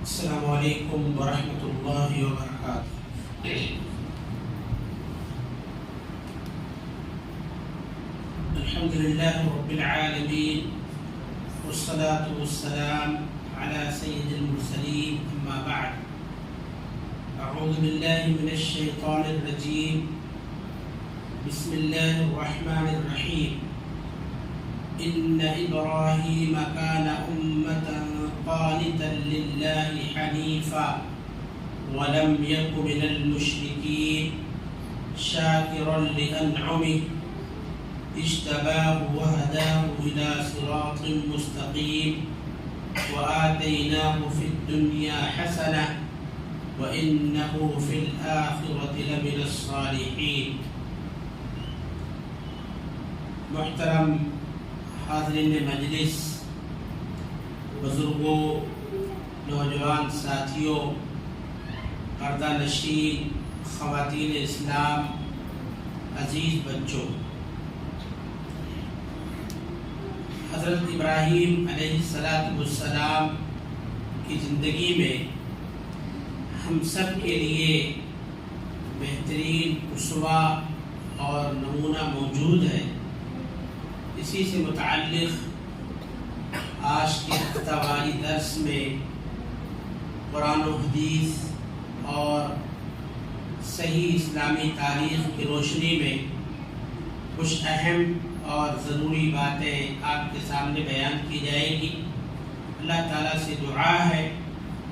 السلام علیکم ورحمۃ اللہ وبرکاتہ۔ الحمد للہ رب العالمین والصلاة والسلام علی سید المرسلین، اما بعد، اعوذ باللہ من الشیطان الرجیم، بسم اللہ الرحمن الرحیم۔ ان ابراہیم کان امۃ قانتا للہ حنیفا ولم یک من المشرکین شاکرا لانعمہ اجتباہ وہداہ الی صراط مستقیم وآتیناہ فی الدنیا حسنہ وانہ فی الآخرۃ لمن الصالحین۔ محترم حاضرین مجلس، بزرگوں، نوجوان ساتھیوں، پردہ نشین، خواتین اسلام، عزیز بچوں، حضرت ابراہیم علیہ السلام کی زندگی میں ہم سب کے لیے بہترین اسوہ اور نمونہ موجود ہے۔ اسی سے متعلق آج کے ہفتہ واری درس میں قرآن و حدیث اور صحیح اسلامی تاریخ کی روشنی میں کچھ اہم اور ضروری باتیں آپ کے سامنے بیان کی جائے گی۔ اللہ تعالیٰ سے دعا ہے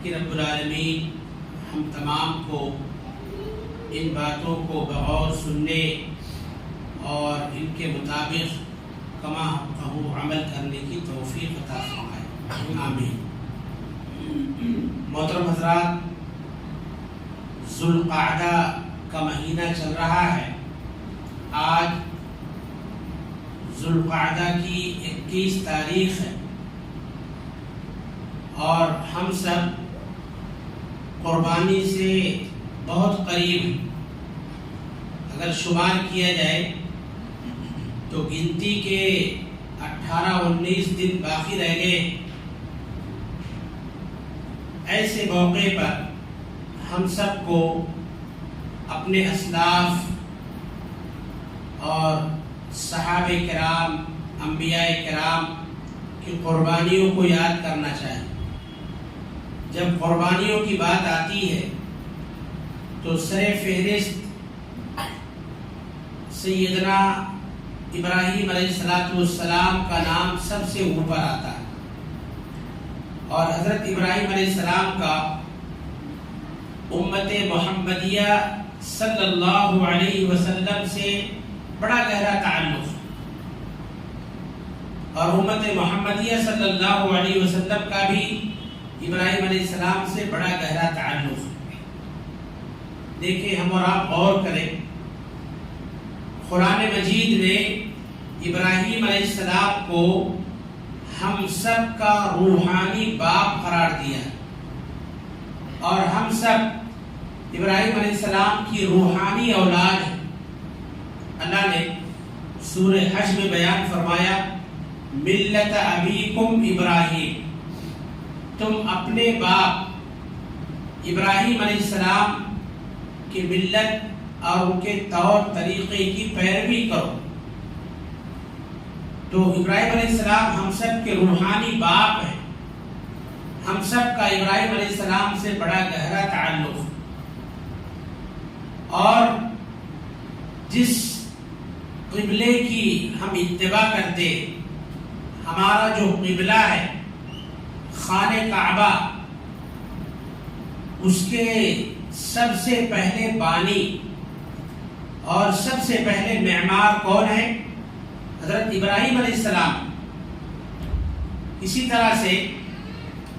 کہ رب العالمین ہم تمام کو ان باتوں کو بغور سننے اور ان کے مطابق کما حقہ عمل کرنے کی توفیق عطا فرمائے، آمین۔ محترم حضرات، ذوالقعدہ کا مہینہ چل رہا ہے۔ آج ذوالقعدہ کی 21 تاریخ ہے اور ہم سب قربانی سے بہت قریب ہیں۔ اگر شمار کیا جائے تو گنتی کے 18-19 دن باقی رہ گئے۔ ایسے موقع پر ہم سب کو اپنے اسلاف اور صحابہ کرام، انبیاء کرام کی قربانیوں کو یاد کرنا چاہیے۔ جب قربانیوں کی بات آتی ہے تو سر فہرست سیدنا ابراہیم علیہ السلام کا نام سب سے اوپر آتا ہے، اور حضرت ابراہیم علیہ السلام کا امت محمدیہ صلی اللہ علیہ وسلم سے بڑا گہرا تعلق ہے، اور امت محمدیہ صلی اللہ علیہ وسلم کا بھی ابراہیم علیہ السلام سے بڑا گہرا تعلق ہے۔ دیکھیں، ہم اور آپ غور کریں، قرآن مجید نے ابراہیم علیہ السلام کو ہم سب کا روحانی باپ قرار دیا ہے، اور ہم سب ابراہیم علیہ السلام کی روحانی اولاد ہیں۔ اللہ نے سورہ حج میں بیان فرمایا، ملت ابیکم ابراہیم، تم اپنے باپ ابراہیم علیہ السلام کی ملت اور ان کے طور طریقے کی پیروی کرو۔ تو ابراہیم علیہ السلام ہم سب کے روحانی باپ ہیں۔ ہم سب کا ابراہیم علیہ السلام سے بڑا گہرا تعلق ہے، اور جس قبلے کی ہم اتباع کرتے، ہمارا جو قبلہ ہے خانہ کعبہ، اس کے سب سے پہلے بانی اور سب سے پہلے معمار کون ہے؟ حضرت ابراہیم علیہ السلام۔ اسی طرح سے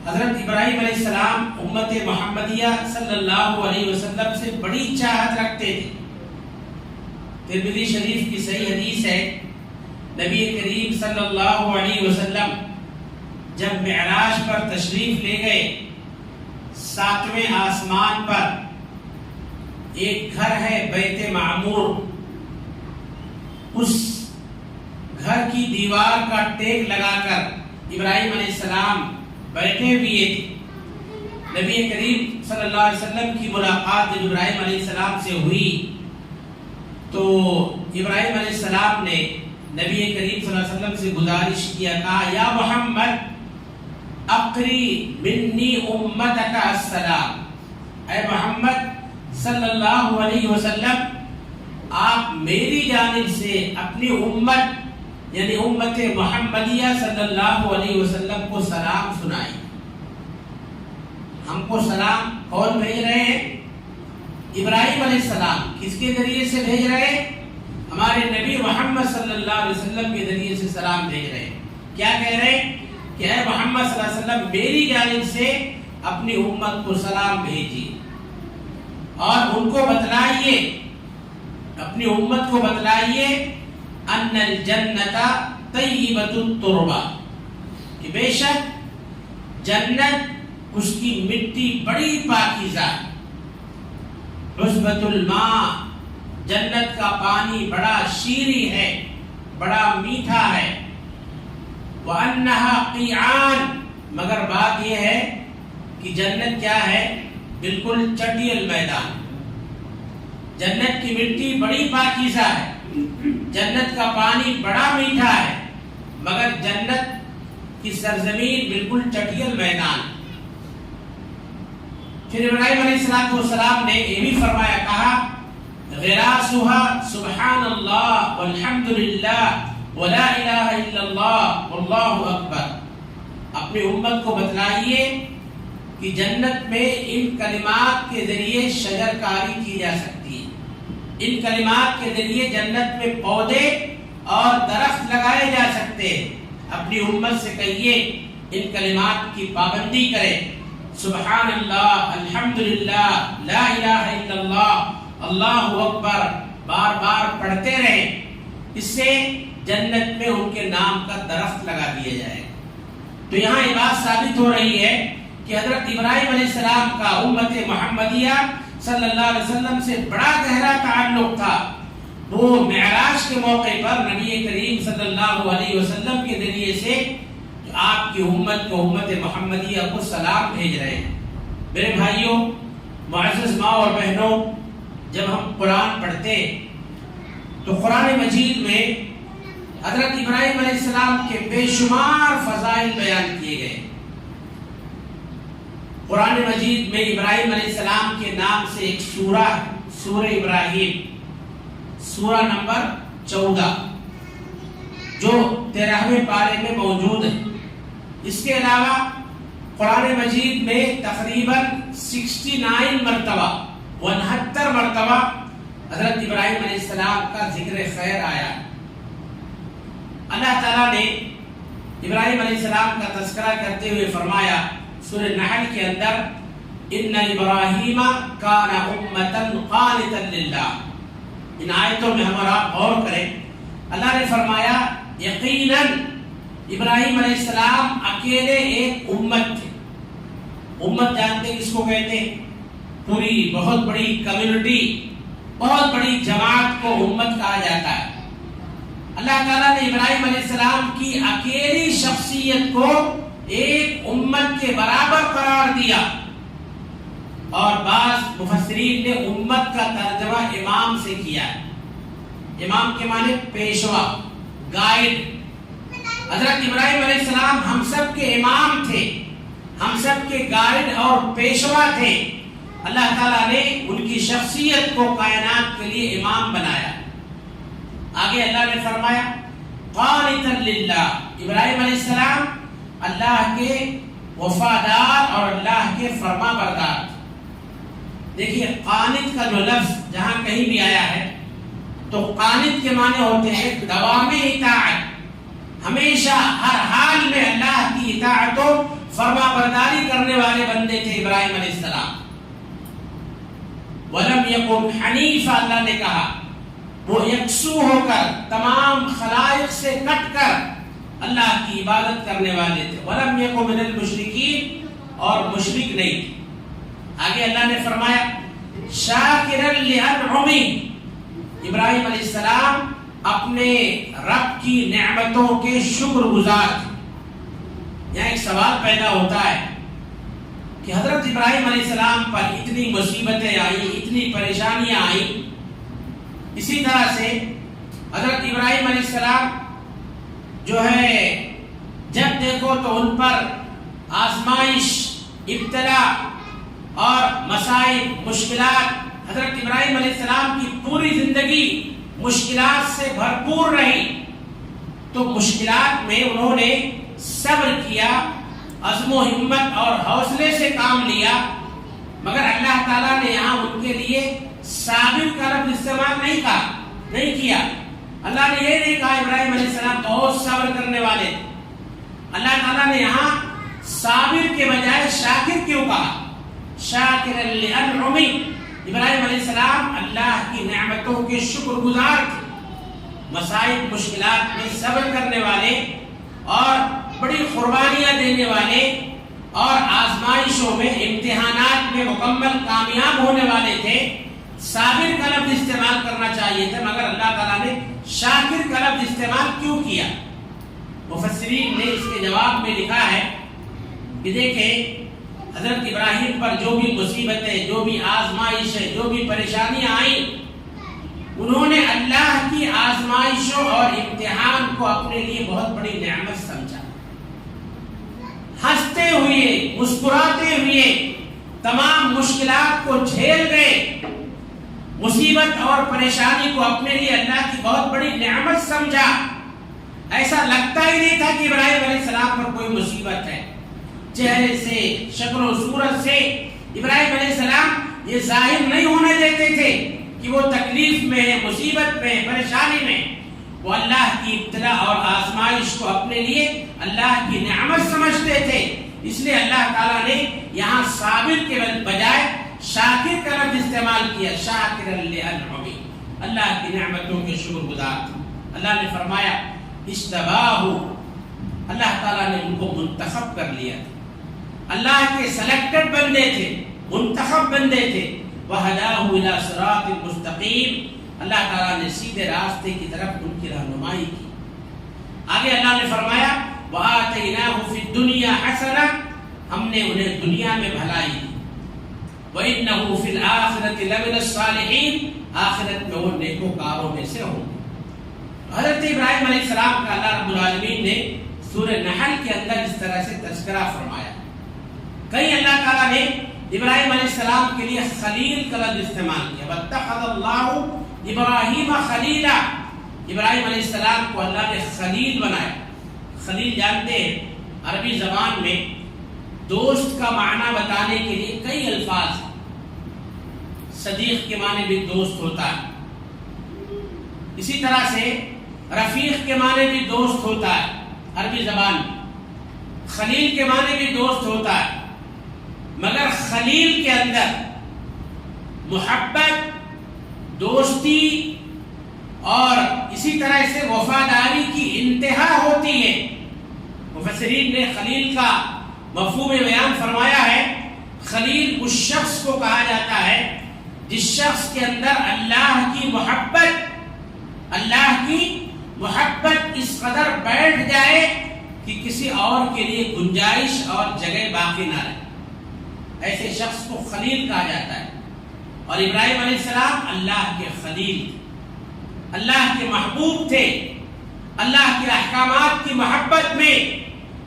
حضرت ابراہیم علیہ السلام امت محمدیہ صلی اللہ علیہ وسلم سے بڑی چاہت رکھتے تھے۔ ترمذی شریف کی صحیح حدیث ہے، نبی کریم صلی اللہ علیہ وسلم جب معراج پر تشریف لے گئے، 7ویں آسمان پر ایک گھر ہے بیت معمور، اس گھر کی دیوار کا ٹیک لگا کر ابراہیم علیہ السلام بیٹھے ہوئے تھے۔ نبی کریم صلی اللہ علیہ وسلم کی ملاقات جب ابراہیم علیہ السلام سے ہوئی تو ابراہیم علیہ السلام نے نبی کریم صلی اللہ علیہ وسلم سے گزارش کیا، کہا یا محمد اقری منی امتک السلام، اے محمد صلی اللہ علیہ وسلم آپ میری جانب سے اپنی امت یعنی امت محمدیہ صلی اللہ علیہ وسلم کو سلام سنائیں۔ ہم کو سلام کون بھیج رہے ہیں؟ ابراہیم علیہ السلام کس کے ذریعے سے بھیج رہے ہیں؟ ہمارے نبی محمد صلی اللہ علیہ وسلم کے ذریعے سے سلام بھیج رہے ہیں۔ کیا کہہ رہے ہیں کہ اے محمد صلی اللہ علیہ وسلم میری جانب سے اپنی امت کو سلام بھیجیے اور ان کو بتلائیے، اپنی امت کو بتلائیے ان الجنت طیبۃ التربہ، کہ بے شک جنت اس کی مٹی بڑی پاکیزہ، عذبۃ الماء جنت کا پانی بڑا شیریں ہے، بڑا میٹھا ہے، وَأَنَّهَا قِيعَانٌ، مگر بات یہ ہے کہ جنت کیا ہے؟ بالکل چٹیل میدان۔ جنت کی مٹی بڑی پاکیزہ ہے، جنت کا پانی بڑا میٹھا ہے، مگر جنت کی سرزمین بالکل چٹیل میدان۔ پھر ابراہیم علیہ السلام نے یہ بھی فرمایا، کہا غراسها سبحان اللہ والحمد للہ ولا الہ الا اللہ واللہ اکبر، اپنی امت کو بتلائیے کہ جنت میں ان کلمات کے ذریعے شجر کاری کی جا سکتی ہے، ان کلمات کے ذریعے جنت میں پودے اور درخت لگائے جا سکتے ہیں۔ اپنی امت سے کہیے ان کلمات کی پابندی کرے، سبحان اللہ، الحمدللہ، لا الہ الا اللہ، اللہ اکبر بار بار پڑھتے رہیں، اس سے جنت میں ان کے نام کا درخت لگا دیا جائے۔ تو یہاں یہ بات ثابت ہو رہی ہے کہ حضرت ابراہیم علیہ السلام کا امت محمدیہ صلی اللہ علیہ وسلم سے بڑا گہرا تعلق تھا۔ وہ معراج کے موقع پر نبی کریم صلی اللہ علیہ وسلم کے ذریعے سے آپ کی امت کو، امت محمدیہ کو سلام بھیج رہے ہیں۔ میرے بھائیوں، معزز ماں اور بہنوں، جب ہم قرآن پڑھتے تو قرآن مجید میں حضرت ابراہیم علیہ السلام کے بے شمار فضائل بیان کیے گئے۔ قرآن مجید میں ابراہیم علیہ السلام کے نام سے ایک سورہ، سورہ ابراہیم، سورہ نمبر 14 جو 13ویں پارے میں موجود ہے۔ اس کے علاوہ قرآن مجید میں تقریباً 69 مرتبہ 69 مرتبہ حضرت ابراہیم علیہ السلام کا ذکر خیر آیا۔ اللہ تعالیٰ نے ابراہیم علیہ السلام کا تذکرہ کرتے ہوئے فرمایا سورہ نحل کے اندر، ان ابراہیم کان امۃ قانتا للہ۔ ان آیتوں میں ہم اور آپ غور کریں، اللہ نے فرمایا یقیناً ابراہیم علیہ السلام اکیلے ایک امت تھے۔ امت جانتے کس کو کہتے ہیں؟ پوری بہت بڑی کمیونٹی، بہت بڑی جماعت کو امت کہا جاتا ہے۔ اللہ تعالیٰ نے ابراہیم علیہ السلام کی اکیلی شخصیت کو ایک امت کے برابر قرار دیا، اور بعض مفسرین نے امت کا ترجمہ امام سے کیا ہے۔ امام کے معنی پیشوا، گائیڈ۔ حضرت ابراہیم علیہ السلام ہم سب کے امام تھے، ہم سب کے گائیڈ اور پیشوا تھے۔ اللہ تعالیٰ نے ان کی شخصیت کو کائنات کے لیے امام بنایا۔ آگے اللہ نے فرمایا قانتا للہ، ابراہیم علیہ السلام اللہ کے وفادار اور اللہ کے فرما بردار۔ دیکھیے قانت کا جو لفظ جہاں کہیں بھی آیا ہے تو قانت کے معنی ہوتے ہیں دوام اطاعت، ہمیشہ ہر حال میں اللہ کی اطاعت و فرما برداری کرنے والے بندے تھے ابراہیم علیہ السلام۔ وَلَمْ يَكُنْ حَنِيفًا، اللہ نے کہا وہ یکسو ہو کر تمام خلائق سے کٹ کر اللہ کی عبادت کرنے والے تھے۔ وَلَمْ يَكُنْ مِنَ الْمُشْرِكِينَ، اور مشرک نہیں تھے۔ آگے اللہ نے فرمایا شَاكِرًا لِأَنْعُمِهِ، ابراہیم علیہ السلام اپنے رب کی نعمتوں کے شکر گزار تھے۔ یہاں ایک سوال پیدا ہوتا ہے کہ حضرت ابراہیم علیہ السلام پر اتنی مصیبتیں آئیں، اتنی پریشانیاں آئیں، اسی طرح سے حضرت ابراہیم علیہ السلام جو ہے جب دیکھو تو ان پر آزمائش، ابتلا اور مسائل، مشکلات، حضرت ابراہیم علیہ السلام کی پوری زندگی مشکلات سے بھرپور رہی، تو مشکلات میں انہوں نے صبر کیا، عزم و ہمت اور حوصلے سے کام لیا، مگر اللہ تعالیٰ نے یہاں ان کے لیے صابر کا لفظ استعمال نہیں کیا۔ اللہ نے یہ نہیں کہا ابراہیم علیہ السلام بہت صبر کرنے والے، اللہ تعالیٰ نے یہاں صابر کے بجائے شاکر کیوں کہا؟ شاکر لانعمہ، ابراہیم علیہ السلام اللہ کی نعمتوں کے شکر گزار تھے، مسائل مشکلات میں صبر کرنے والے اور بڑی قربانیاں دینے والے اور آزمائشوں میں، امتحانات میں مکمل کامیاب ہونے والے تھے۔ صابر کا لفظ استعمال کرنا چاہیے تھا، مگر اللہ تعالیٰ نے شاکر کا لفظ استعمال کیوں کیا؟ مفسرین نے اس کے جواب میں لکھا ہے کہ دیکھیں حضرت ابراہیم پر جو بھی مصیبتیں، جو بھی آزمائشیں، جو بھی پریشانیاں آئیں، انہوں نے اللہ کی آزمائشوں اور امتحان کو اپنے لیے بہت بڑی نعمت سمجھا، ہنستے ہوئے، مسکراتے ہوئے تمام مشکلات کو جھیل گئے، مصیبت اور پریشانی کو اپنے لیے اللہ کی بہت بڑی نعمت سمجھا۔ ایسا لگتا ہی نہیں تھا کہ ابراہیم علیہ السلام پر کوئی مصیبت ہے، چہرے سے، شکل و صورت سے ابراہیم علیہ السلام یہ ظاہر نہیں ہونے دیتے تھے کہ وہ تکلیف میں ہے، مصیبت میں، پریشانی میں۔ وہ اللہ کی ابتلا اور آزمائش کو اپنے لیے اللہ کی نعمت سمجھتے تھے، اس لیے اللہ تعالیٰ نے یہاں صابر کے بجائے شاکر کا لفظ استعمال کیا، شاکر لانعمہ، اللہ کی نعمتوں کے شکر گزار تھے۔ اللہ نے فرمایا اجتباہ، اللہ تعالیٰ نے ان کو منتخب کر لیا تھا، اللہ کے سلیکٹڈ بندے تھے، منتخب بندے تھے۔ وَهَدَاهُ إِلَى صِرَاطٍ مُسْتَقِيمٍ، اللہ تعالیٰ نے سیدھے راستے کی طرف ان کی رہنمائی کی۔ آگے اللہ نے فرمایا وَآتَيْنَاهُ فِي الدُّنْيَا حَسَنَةً، ہم نے انہیں دنیا میں بھلائی دی، وَإِنَّهُ فِي الْآخِرَةِ لَمِنَ الصَّالِحِينَ، آخرت میں وہ نیکوکاروں میں سے ہوں گے۔ حضرت ابراہیم علیہ السلام کا اللہ رب العالمین نے سورہ نحل کے اندر اس طرح سے تذکرہ فرمایا۔ کہیں اللہ تعالیٰ نے ابراہیم علیہ السلام کے لیے خلیل کا لفظ استعمال کیا، وَاتَّخَذَ اللَّهُ إِبْرَاهِيمَ خَلِيلًا، ابراہیم علیہ السلام کو اللہ نے خلیل بنایا۔ خلیل جانتے ہیں عربی زبان میں دوست کا معنی بتانے کے لیے کئی الفاظ ہیں۔ صدیق کے معنی بھی دوست ہوتا ہے، اسی طرح سے رفیق کے معنی بھی دوست ہوتا ہے عربی زبان میں، خلیل کے معنی بھی دوست ہوتا ہے، مگر خلیل کے اندر محبت، دوستی اور اسی طرح سے وفاداری کی انتہا ہوتی ہے۔ مفسرین نے خلیل کا مفہوم بیان فرمایا ہے، خلیل اس شخص کو کہا جاتا ہے جس شخص کے اندر اللہ کی محبت اس قدر بیٹھ جائے کہ کسی اور کے لیے گنجائش اور جگہ باقی نہ رہے، ایسے شخص کو خلیل کہا جاتا ہے۔ اور ابراہیم علیہ السلام اللہ کے خلیل تھے، اللہ کے محبوب تھے، اللہ کے احکامات کی محبت میں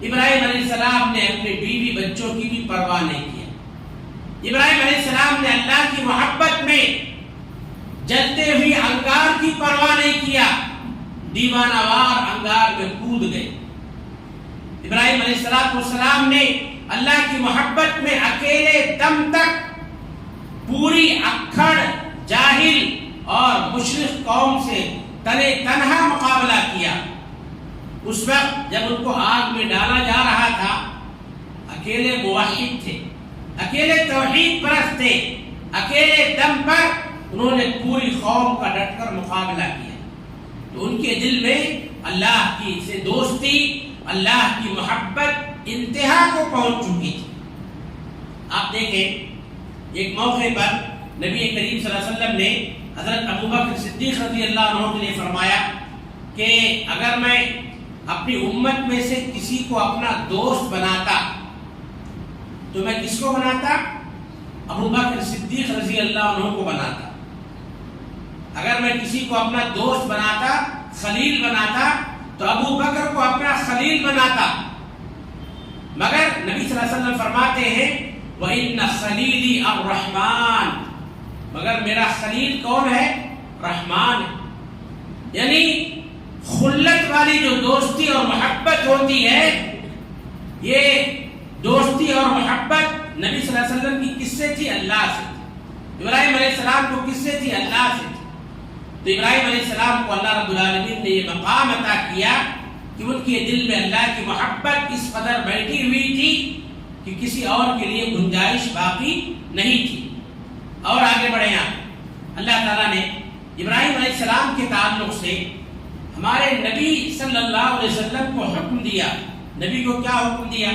ابراہیم علیہ السلام نے اپنے بیوی بچوں کی بھی پرواہ نہیں کیا۔ ابراہیم علیہ السلام نے اللہ کی محبت میں جلتے ہوئے انگار کی پرواہ نہیں کیا، دیوانہ وار انگار میں کود گئے۔ ابراہیم علیہ السلام نے اللہ کی محبت میں اکیلے دم تک پوری اکھڑ، جاہل اور مشرک قوم سے تنہا مقابلہ کیا۔ اس وقت جب ان کو آگ میں ڈالا جا رہا تھا، اکیلے موحد تھے، اکیلے توحید پرست تھے، اکیلے دم پر انہوں نے پوری قوم کا ڈٹ کر مقابلہ کیا۔ تو ان کے دل میں اللہ کی سے دوستی، اللہ کی محبت انتہا کو پہنچ چکی تھی۔ آپ دیکھیں ایک موقع پر نبی کریم صلی اللہ علیہ وسلم نے حضرت ابوبکر صدیق رضی اللہ عنہ کے لیے فرمایا کہ اگر میں اپنی امت میں سے کسی کو اپنا دوست بناتا تو میں کس کو بناتا؟ ابو بکر صدیق رضی اللہ عنہ کو بناتا۔ اگر میں کسی کو اپنا دوست بناتا، خلیل بناتا، تو ابو بکر کو اپنا خلیل بناتا۔ مگر نبی صلی اللہ علیہ وسلم فرماتے ہیں وَإِنَّ خَلِيلِي الرَّحْمَانِ، مگر میرا خلیل کون ہے؟ رحمان ہے۔ یعنی خلت والی جو دوستی اور محبت ہوتی ہے، یہ دوستی اور محبت نبی صلی اللہ علیہ وسلم کی کس سے تھی؟ اللہ سے تھی۔ ابراہیم علیہ السلام کو کس سے تھی؟ اللہ سے تھی۔ تو ابراہیم علیہ السلام کو اللہ رب العالمین نے یہ مقام عطا کیا کہ ان کے دل میں اللہ کی محبت اس قدر بیٹھی ہوئی تھی کہ کسی اور کے لیے گنجائش باقی نہیں تھی۔ اور آگے بڑھیں آپ، اللہ تعالیٰ نے ابراہیم علیہ السلام کے تعلق سے ہمارے نبی صلی اللہ علیہ وسلم کو حکم دیا۔ نبی کو کیا حکم دیا؟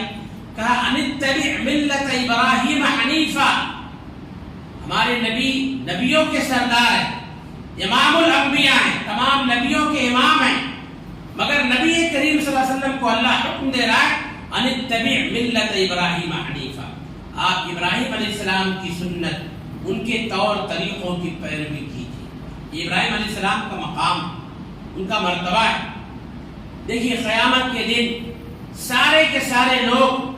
کہا ان اتبع ملت ابراہیم حنیفا۔ ہمارے نبی نبیوں کے سردار ہیں، امام الانبیاء ہیں، تمام نبیوں کے امام ہیں، مگر نبی کریم صلی اللہ علیہ وسلم کو اللہ حکم دے رہا ہے ان اتبع ملت ابراہیم حنیفا، آپ ابراہیم علیہ السلام کی سنت، ان کے طور طریقوں کی پیروی کیجیے۔ یہ ابراہیم علیہ السلام کا مقام، ان کا مرتبہ ہے۔ دیکھیے قیامت کے دن سارے کے سارے لوگ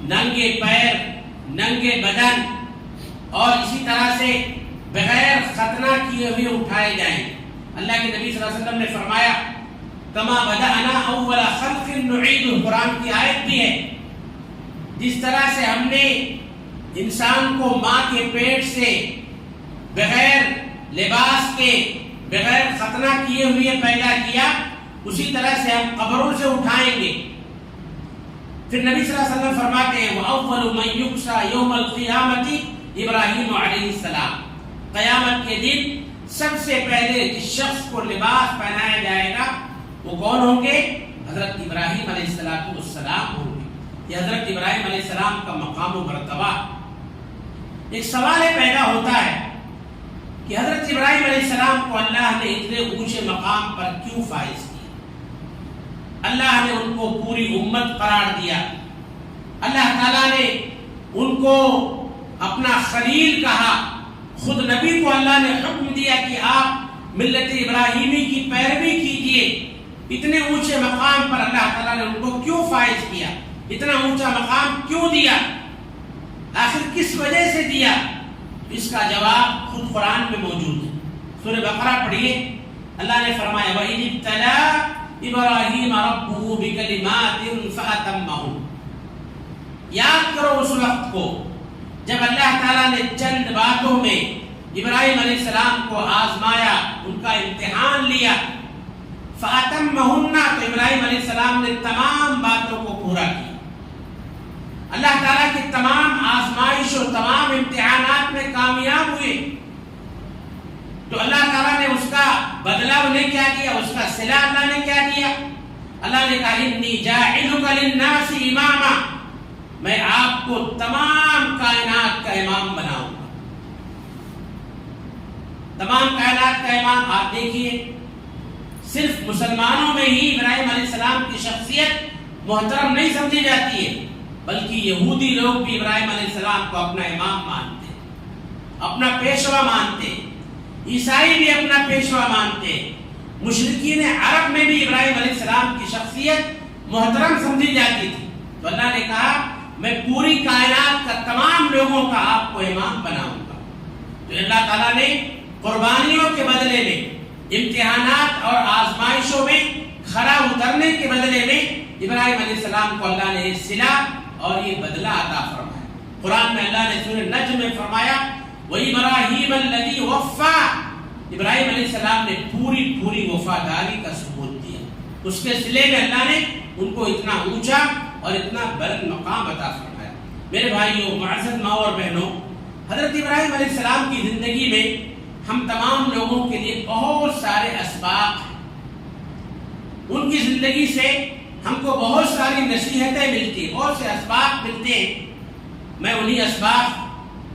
ننگے پیر، ننگے بدن اور اسی طرح سے بغیر ختنہ کیے ہوئے اٹھائے جائیں۔ اللہ کے نبی صلی اللہ علیہ وسلم نے فرمایا کما بدأنا اول خلق نعید، قرآن کی آیت بھی ہے، جس طرح سے ہم نے انسان کو ماں کے پیٹ سے بغیر لباس کے، بغیر ختنہ کیے ہوئے پیدا کیا، اسی طرح سے ہم قبروں سے اٹھائیں گے۔ پھر نبی صلی اللہ علیہ وسلم فرماتے ہیں وَأَوَّلُ مَنْ يُكْسَى يَوْمَ الْقِيَامَةِ ابراہیم علیہ السلام، قیامت کے دن سب سے پہلے جس شخص کو لباس پہنایا جائے گا وہ کون ہوں گے؟ حضرت ابراہیم علیہ السلام ہوں گے۔ یہ حضرت ابراہیم علیہ السلام کا مقام و مرتبہ۔ ایک سوال پیدا ہوتا ہے کہ حضرت ابراہیم علیہ السلام کو اللہ نے اتنے اونچے مقام پر کیوں فائز کیا؟ اللہ نے ان کو پوری امت قرار دیا، اللہ تعالیٰ نے ان کو اپنا خلیل کہا، خود نبی کو اللہ نے حکم دیا کہ آپ ملت ابراہیمی کی پیروی کیجئے۔ اتنے اونچے مقام پر اللہ تعالیٰ نے ان کو کیوں فائز کیا؟ اتنا اونچا مقام کیوں دیا؟ آخر کس وجہ سے دیا؟ اس کا جواب خود قرآن میں موجود ہے۔ سورہ بقرہ پڑھیے، اللہ نے فرمایا وَإِذِ ابْتَلَىٰ إِبْرَاهِيمَ رَبُّهُ بِكَلِمَاتٍ فَأَتَمَّهُنَّ۔ یاد کرو اس وقت کو جب اللہ تعالیٰ نے چند باتوں میں ابراہیم علیہ السلام کو آزمایا، ان کا امتحان لیا۔ فَأَتَمَّهُنَّ، تو ابراہیم علیہ السلام نے تمام باتوں کو پورا کیا۔ اللہ تعالیٰ کی تمام آزمائش اور تمام امتحانات میں کامیاب ہوئے تو اللہ تعالیٰ نے اس کا بدلہ انہیں کیا دیا؟ اس کا صلہ اللہ نے کیا دیا؟ اللہ نے کہا انی جاعلک للناس اماما، میں آپ کو تمام کائنات کا امام بناؤں گا۔ تمام کائنات کا امام۔ آپ دیکھیے صرف مسلمانوں میں ہی ابراہیم علیہ السلام کی شخصیت محترم نہیں سمجھی جاتی ہے، بلکہ یہودی لوگ بھی ابراہیم علیہ السلام کو اپنا امام مانتے، اپنا پیشوا مانتے، عیسائی بھی اپنا پیشوا مانتے، مشرکین عرب میں بھی ابراہیم علیہ السلام کی شخصیت محترم سمجھی جاتی تھی۔ تو اللہ نے کہا میں پوری کائنات کا تمام لوگوں کا آپ کو امام بناؤں گا۔ تو اللہ تعالیٰ نے قربانیوں کے بدلے میں، امتحانات اور آزمائشوں میں کھڑا اترنے کے بدلے میں ابراہیم علیہ السلام کو اللہ نے صلہ اور یہ بدلہ عطا فرمایا۔ قرآن میں اللہ نے سورہ نجم میں فرمایا وَإِبْرَاهِيمَ الَّذِي وَفَّى، ابراہیم علیہ السلام نے پوری وفاداری کا ثبوت دیا۔ اس کے صلے میں اللہ نے ان کو اتنا اونچا اور اتنا بلند مقام عطا فرمایا۔ میرے بھائیوں، معزز ماں اور بہنوں، حضرت ابراہیم علیہ السلام کی زندگی میں ہم تمام لوگوں کے لیے بہت سارے اسباق ہیں۔ ان کی زندگی سے ہم کو بہت ساری نصیحتیں ملتی ہیں، بہت سے اسباق ملتے ہیں۔ میں انہی اسباق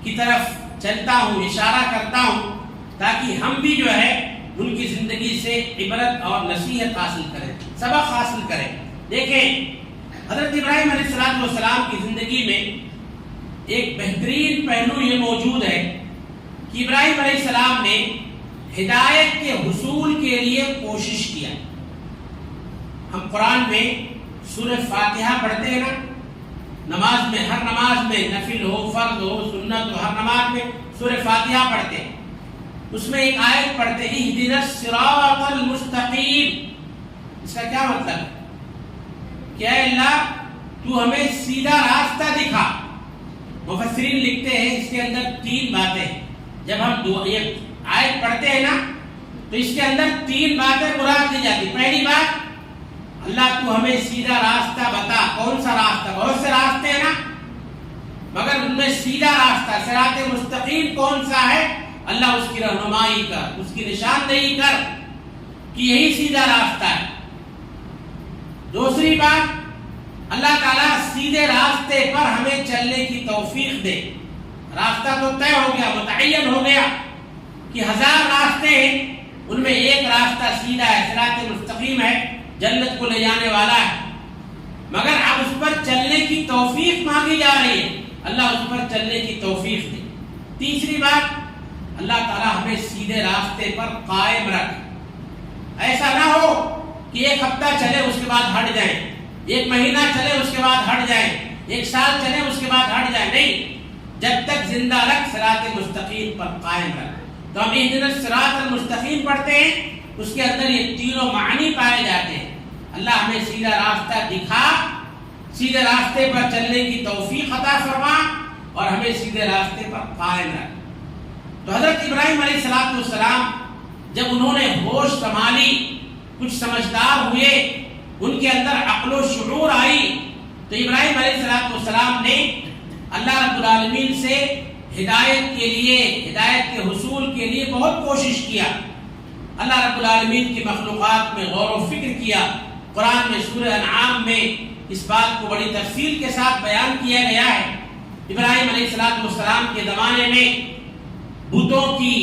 کی طرف چلتا ہوں، اشارہ کرتا ہوں تاکہ ہم بھی جو ہے ان کی زندگی سے عبرت اور نصیحت حاصل کریں، سبق حاصل کریں۔ دیکھیں حضرت ابراہیم علیہ السلام کی زندگی میں ایک بہترین پہلو یہ موجود ہے کہ ابراہیم علیہ السلام نے ہدایت کے حصول کے لیے کوشش کیا. ہم قرآن میں سورہ فاتحہ پڑھتے ہیں نا، نماز میں، ہر نماز میں، نفل ہو، فرض ہو، سنت ہو، ہر نماز میں سورہ فاتحہ پڑھتے ہیں. اس میں ایک آیت پڑھتے ہیں اہدنا الصراط المستقیم. اس کا کیا مطلب ہے کہ اے اللہ تو ہمیں سیدھا راستہ دکھا. مفسرین لکھتے ہیں اس کے اندر 3 باتیں. جب ہم یہ آیت پڑھتے ہیں نا تو اس کے اندر 3 باتیں مراد دی جاتی. پہلی بات، اللہ تو ہمیں سیدھا راستہ بتا. کون سا راستہ؟ بہت سے راستے ہیں نا، مگر ان میں سیدھا راستہ صراط مستقیم کون سا ہے؟ اللہ اس کی رہنمائی کر، اس کی نشاندہی کر کہ یہی سیدھا راستہ ہے. دوسری بات، اللہ تعالیٰ سیدھے راستے پر ہمیں چلنے کی توفیق دے. راستہ تو طے ہو گیا، متعین ہو گیا کہ 1000 راستے ہیں، ان میں ایک راستہ سیدھا ہے، صراط مستقیم ہے، جنت کو لے جانے والا ہے، مگر اب اس پر چلنے کی توفیق مانگی جا رہی ہے. اللہ اس پر چلنے کی توفیق دے. تیسری بات، اللہ تعالیٰ ہمیں سیدھے راستے پر قائم رکھ. ایسا نہ ہو کہ ایک ہفتہ چلے اس کے بعد ہٹ جائیں، ایک مہینہ چلے اس کے بعد ہٹ جائیں، ایک سال چلے اس کے بعد ہٹ جائیں. نہیں، جب تک زندہ رکھ صراط مستقیم پر قائم رکھ. تو ہم اہدنا الصراط المستقیم پڑھتے ہیں، اس کے اندر یہ تینوں معنی پائے جاتے ہیں. اللہ ہمیں سیدھا راستہ دکھا، سیدھے راستے پر چلنے کی توفیق عطا فرما، اور ہمیں سیدھے راستے پر قائم رکھ. تو حضرت ابراہیم علیہ السلام جب انہوں نے ہوش سنبھالی، کچھ سمجھدار ہوئے، ان کے اندر عقل و شعور آئی، تو ابراہیم علیہ السلام نے اللہ رب العالمین سے ہدایت کے لیے، ہدایت کے حصول کے لیے بہت کوشش کیا. اللہ رب العالمین کی مخلوقات میں غور و فکر کیا. قرآن میں سورہ انعام میں اس بات کو بڑی تفصیل کے ساتھ بیان کیا گیا ہے. ابراہیم علیہ السلام کے زمانے میں بتوں کی،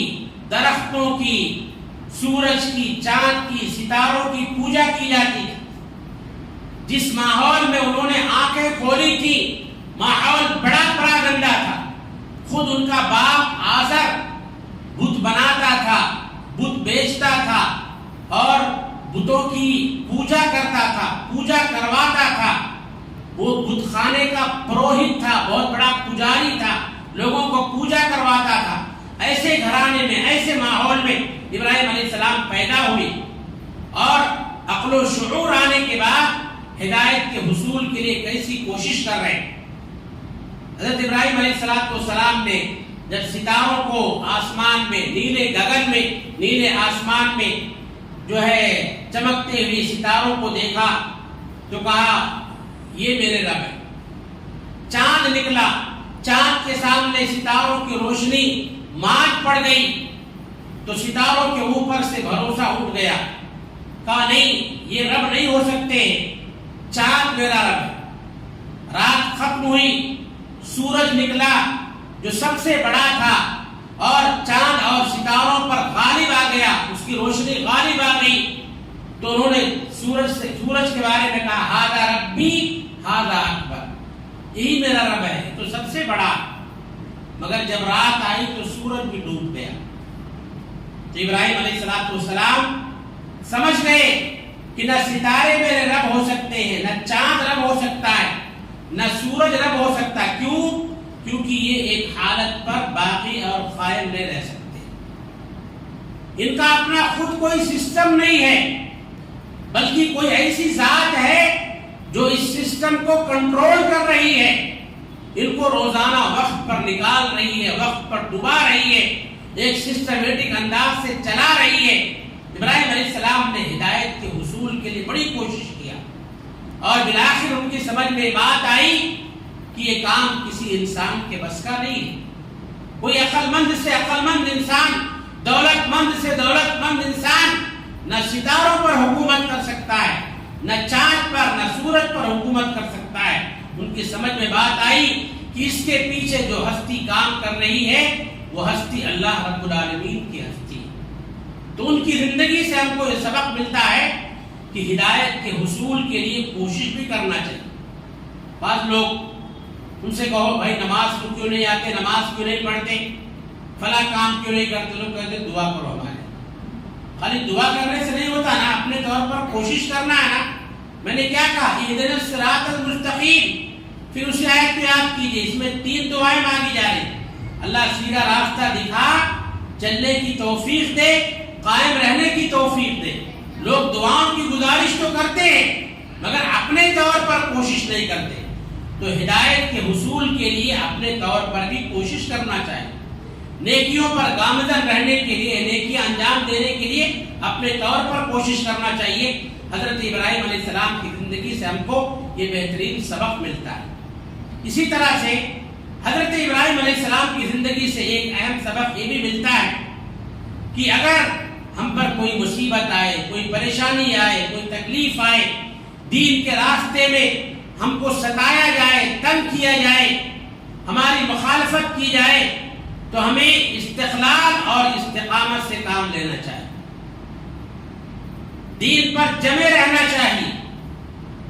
درختوں کی، سورج کی، چاند کی، ستاروں کی پوجا کی جاتی تھی. جس ماحول میں انہوں نے آنکھیں کھولی تھی، ماحول بڑا گندا تھا. خود ان کا باپ آزر بت بناتا تھا، بت بیچتا تھا، اور بتوں کی پوجا کرتا تھا، پوجا کرواتا تھا. وہ بت خانے کا پروہت تھا، بہت بڑا پجاری تھا، لوگوں کو پوجا کرواتا تھا. ایسے گھرانے میں، ایسے ماحول میں ابراہیم علیہ السلام پیدا ہوئے، اور عقل و شعور آنے کے بعد ہدایت کے حصول کے لیے کیسی کوشش کر رہے ہیں. حضرت ابراہیم علیہ السلام نے جب ستاروں کو آسمان میں، نیلے گگن میں، نیلے آسمان میں جو ہے چمکتے ہوئے ستاروں کو دیکھا تو کہا یہ میرے رب ہے. چاند نکلا، چاند کے سامنے ستاروں کی روشنی مات پڑ گئی تو ستاروں کے اوپر سے بھروسہ اٹھ گیا. کہا نہیں، یہ رب نہیں ہو سکتے، چاند میرا رب ہے. رات ختم ہوئی، سورج نکلا جو سب سے بڑا تھا، اور چاند اور ستاروں پر غالب آ گیا، اس کی روشنی غالب آ گئی. تو انہوں نے سورج کے بارے میں کہا ہذا ربی ہذا اکبر، یہی میرا رب ہے، تو سب سے بڑا. مگر جب رات آئی تو سورج بھی ڈوب گیا. تو ابراہیم علیہ السلام سمجھ گئے کہ نہ ستارے میرے رب ہو سکتے ہیں، نہ چاند رب ہو سکتا ہے، نہ سورج رب ہو سکتا ہے. کیوں؟ کیونکہ یہ ایک حالت پر باقی اور قائم نہیں رہ سکتے. ان کا اپنا خود کوئی سسٹم نہیں ہے، بلکہ کوئی ایسی ذات ہے جو اس سسٹم کو کنٹرول کر رہی ہے، ان کو روزانہ وقت پر نکال رہی ہے، وقت پر ڈبا رہی ہے، ایک سسٹمیٹک انداز سے چلا رہی ہے. ابراہیم علیہ السلام نے ہدایت کے حصول کے لیے بڑی کوشش کیا، اور بالآخر ان کی سمجھ میں بات آئی کہ یہ کام کسی انسان کے بس کا نہیں ہے. کوئی عقل مند سے عقل مند انسان، دولت مند سے دولت مند انسان نہ ستاروں پر حکومت کر سکتا ہے، نہ چاند پر، نہ سورج پر حکومت کر سکتا ہے. ان کی سمجھ میں بات آئی کہ اس کے پیچھے جو ہستی کام کر رہی ہے وہ ہستی اللہ رب العالمین کی ہستی. تو ان کی زندگی سے ہم کو یہ سبق ملتا ہے کہ ہدایت کے حصول کے لیے کوشش بھی کرنا چاہیے. بعض لوگ ان سے کہو بھائی نماز کو کیوں نہیں آتے، نماز کیوں نہیں پڑھتے، فلاں کام کیوں نہیں کرتے، لوگ کہتے دعا کرو ہمارے. خالی دعا کرنے سے نہیں ہوتا نا، اپنے طور پر کوشش کرنا ہے نا. میں نے کیا کہا، اہدنا الصراط المستقیم. پھر اسی آیت کو یاد کیجئے، اس میں 3 دعائیں مانگی جا رہی ہیں. اللہ سیدھا راستہ دکھا، چلنے کی توفیق دے، قائم رہنے کی توفیق دے. لوگ دعاؤں کی گزارش تو کرتے ہیں مگر اپنے طور پر کوشش نہیں کرتے. تو ہدایت کے حصول کے لیے اپنے طور پر بھی کوشش کرنا چاہیے. نیکیوں پر گامزن رہنے کے لیے، نیکیاں انجام دینے کے لیے اپنے طور پر کوشش کرنا چاہیے. حضرت ابراہیم علیہ السلام کی زندگی سے ہم کو یہ بہترین سبق ملتا ہے. اسی طرح سے حضرت ابراہیم علیہ السلام کی زندگی سے ایک اہم سبق یہ بھی ملتا ہے کہ اگر ہم پر کوئی مصیبت آئے، کوئی پریشانی آئے، کوئی تکلیف آئے، دین کے راستے میں ہم کو ستایا جائے، تنگ کیا جائے، ہماری مخالفت کی جائے، تو ہمیں استقلال اور استقامت سے کام لینا چاہیے. دین پر جمے رہنا چاہیے.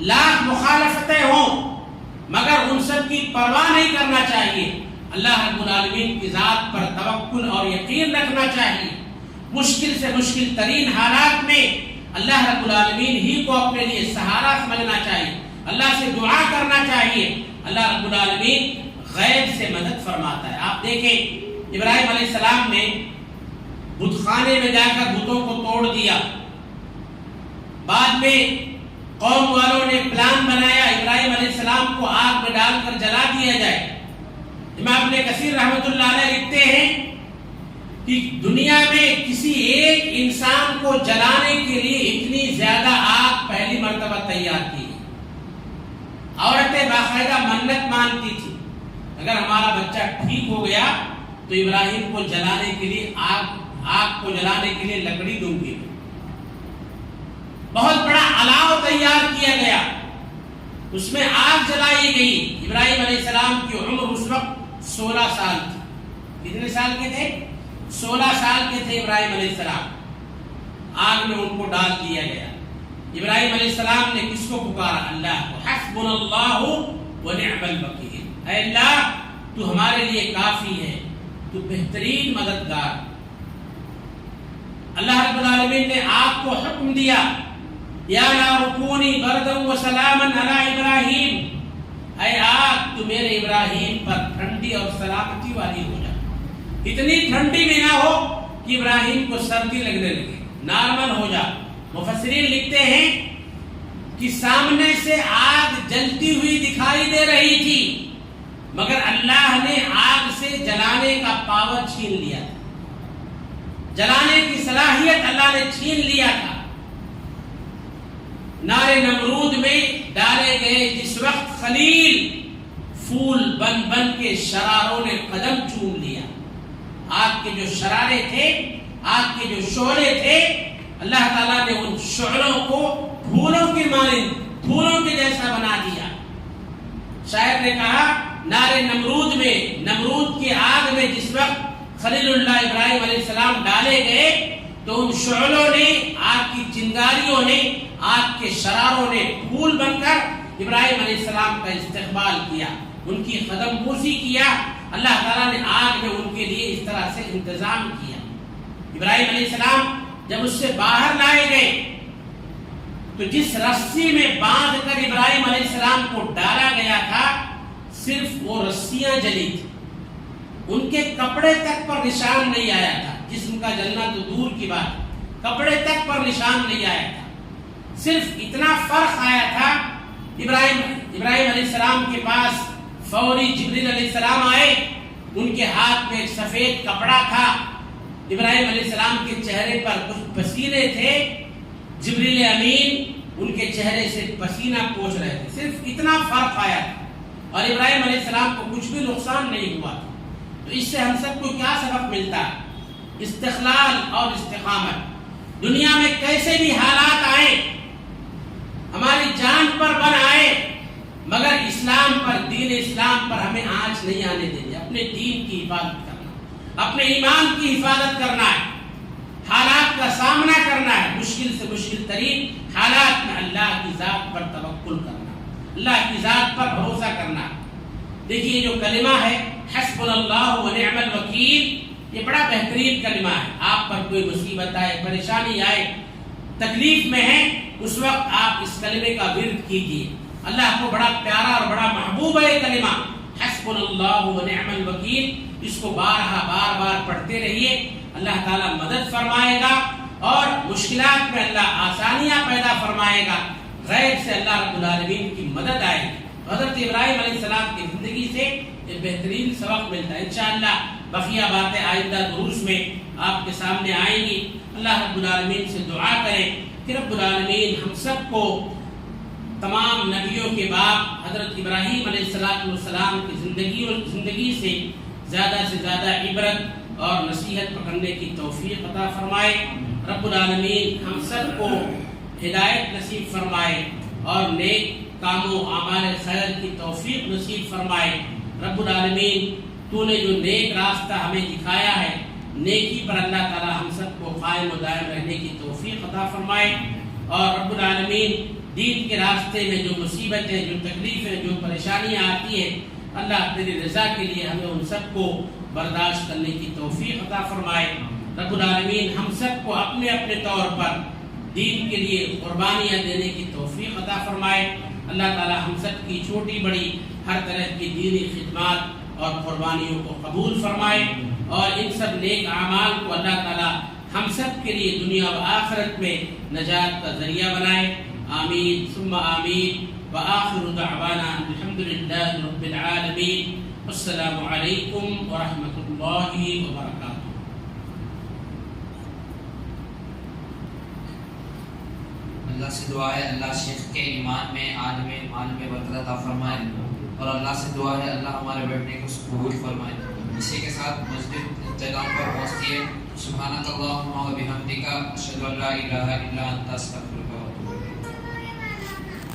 لاکھ مخالفتیں ہوں مگر ان سب کی پرواہ نہیں کرنا چاہیے. اللہ رب العالمین کی ذات پر توکل اور یقین رکھنا چاہیے. مشکل سے مشکل ترین حالات میں اللہ رب العالمین ہی کو اپنے لیے سہارا سمجھنا چاہیے. اللہ سے دعا کرنا چاہیے. اللہ رب العالمین غیب سے مدد فرماتا ہے. آپ دیکھیں ابراہیم علیہ السلام نے بت خانے میں جا کر بتوں کو توڑ دیا. بعد میں قوم والوں نے پلان بنایا ابراہیم علیہ السلام کو آگ میں ڈال کر جلا دیا جائے. امام ابن کثیر رحمۃ اللہ علیہ لکھتے ہیں کہ دنیا میں کسی ایک انسان کو جلانے کے لیے اتنی زیادہ آگ پہلی مرتبہ تیار کی. عورتیں باقاعدہ منت مانتی تھی، اگر ہمارا بچہ ٹھیک ہو گیا تو ابراہیم کو جلانے کے لیے آگ کو جلانے کے لیے لکڑی دوں گی. بہت بڑا الاؤ تیار کیا گیا، اس میں آگ جلائی گئی. ابراہیم علیہ السلام کی عمر اس وقت 16 سال تھی. کتنے سال کے تھے؟ 16 سال کے تھے ابراہیم علیہ السلام. آگ میں ان کو ڈال دیا گیا. ابراہیم علیہ السلام نے کس کو پکارا؟ اللہ کو. حسبنا اللہ ونعم الوکیل. اے اللہ تو ہمارے لیے کافی ہے، تو بہترین مددگار. اللہ رب العالمین نے آگ کو حکم دیا، یا نار کونی بردا وسلاما علی ابراہیم. اے آگ تو میرے ابراہیم پر ٹھنڈی اور سلامتی والی ہو جا. اتنی ٹھنڈی بھی نہ ہو کہ ابراہیم کو سردی لگنے لگے، نارمل ہو جا. مفسرین لکھتے ہیں کہ سامنے سے آگ جلتی ہوئی دکھائی دے رہی تھی مگر اللہ نے آگ سے جلانے کا پاور چھین لیا. جلانے کی صلاحیت اللہ نے چھین لیا تھا. نار نمرود میں ڈالے گئے جس وقت خلیل پھول بن بن کے شراروں نے قدم چوم لیا. آگ کے جو شرارے تھے، آگ کے جو شعلے تھے، اللہ تعالیٰ نے ان شعلوں کو پھولوں کے مانند، پھولوں کے جیسا بنا دیا. شاعر نے کہا نار نمرود میں، نمرود کی آگ میں جس وقت خلیل اللہ ابراہیم علیہ السلام ڈالے گئے تو ان شعلوں نے، آگ کی چنگاریوں نے، آگ کے شراروں نے پھول بن کر ابراہیم علیہ السلام کا استقبال کیا، ان کی قدم بوسی کیا. اللہ تعالیٰ نے آگ میں ان کے لیے اس طرح سے انتظام کیا. ابراہیم علیہ السلام جب اس سے باہر لائے گئے تو جس رسی میں باندھ کر ابراہیم علیہ السلام کو ڈالا گیا تھا صرف وہ رسیاں جلی تھی. ان کے کپڑے تک پر نشان نہیں آیا تھا. جسم کا جلنا تو دور کی بات، کپڑے تک پر نشان نہیں آیا تھا. صرف اتنا فرق آیا تھا، ابراہیم علیہ السلام کے پاس فوری جبریل علیہ السلام آئے. ان کے ہاتھ میں ایک سفید کپڑا تھا. ابراہیم علیہ السلام کے چہرے پر کچھ پسینے تھے. جبریل امین ان کے چہرے سے پسینہ پوچھ رہے تھے. صرف اتنا فرق آیا تھا اور ابراہیم علیہ السلام کو کچھ بھی نقصان نہیں ہوا. تو اس سے ہم سب کو کیا سبق ملتا ہے؟ استقلال اور استقامت. دنیا میں کیسے بھی حالات آئے، ہماری جان پر بن آئے، مگر اسلام پر، دین اسلام پر ہمیں آنچ نہیں آنے دینی. اپنے دین کی حفاظت کرنا، اپنے ایمان کی حفاظت کرنا ہے، حالات کا سامنا کرنا ہے. مشکل سے مشکل ترین حالات میں اللہ کی ذات پر توکل کرنا، اللہ کی ذات پر بھروسہ کرنا. دیکھیے جو کلمہ ہے حسبنا اللہ و نعم الوکیل، یہ بڑا بہترین کلمہ ہے. آپ پر کوئی مصیبت آئے، پریشانی آئے، تکلیف میں ہیں، اس وقت آپ اس کلمے کا ورد کیجیے. اللہ کو بڑا پیارا اور بڑا محبوب ہے یہ کلمہ حسبنا اللہ و نعم الوکیل. اس کو بار بار پڑھتے رہیے، اللہ تعالیٰ مدد فرمائے گا اور مشکلات میں اللہ آسانیاں پیدا فرمائے گا. غیب سے اللہ رب العالمین کی مدد آئے گی. حضرت ابراہیم علیہ السلام کی زندگی سے ایک بہترین سبق ملتا ہے. انشاءاللہ بقیہ باتیں آئندہ دروس میں آپ کے سامنے آئیں گی. اللہ رب العالمین سے دعا کریں کہ رب العالمین ہم سب کو تمام نبیوں کے باپ حضرت ابراہیم علیہ السلام کی زندگی سے زیادہ عبرت اور نصیحت پکڑنے کی توفیق عطا فرمائے. رب العالمین ہم سب کو ہدایت نصیب فرمائے اور نیک کاموں اعمال خیر کی توفیق نصیب فرمائے. رب العالمین تو نے جو نیک راستہ ہمیں دکھایا ہے، نیکی پر اللہ تعالی ہم سب کو قائم و دائم رہنے کی توفیق عطا فرمائے. اور رب العالمین دین کے راستے میں جو مصیبتیں، جو تکلیفیں، جو پریشانیاں آتی ہیں، اللہ تیری رضا کے لیے ہمیں ان سب کو برداشت کرنے کی توفیق عطا فرمائے. رب العالمین ہم سب کو اپنے اپنے طور پر دین کے لیے قربانیاں دینے کی توفیق عطا فرمائے. اللہ تعالی ہم سب کی چھوٹی بڑی ہر طرح کی دینی خدمات اور قربانیوں کو قبول فرمائے اور ان سب نیک اعمال کو اللہ تعالی ہم سب کے لیے دنیا و آخرت میں نجات کا ذریعہ بنائے. آمین ثم آمین. وآخر دعوانا الحمدللہ رب العالمین. السلام علیکم ورحمۃ اللہ وبرکاتہ. اللہ سے دعا ہے اللہ شیخ کے ایمان میں عالم برکت عطا فرمائے اور اللہ سے دعا ہے اللہ ہمارے بیٹھنے کو قبول فرمائے. اسی کے ساتھ مسجد انتظام پر پہنچتی ہے. سبحانک اللہم و بحمدک اشہد ان لا الہ الا انت استغفرک.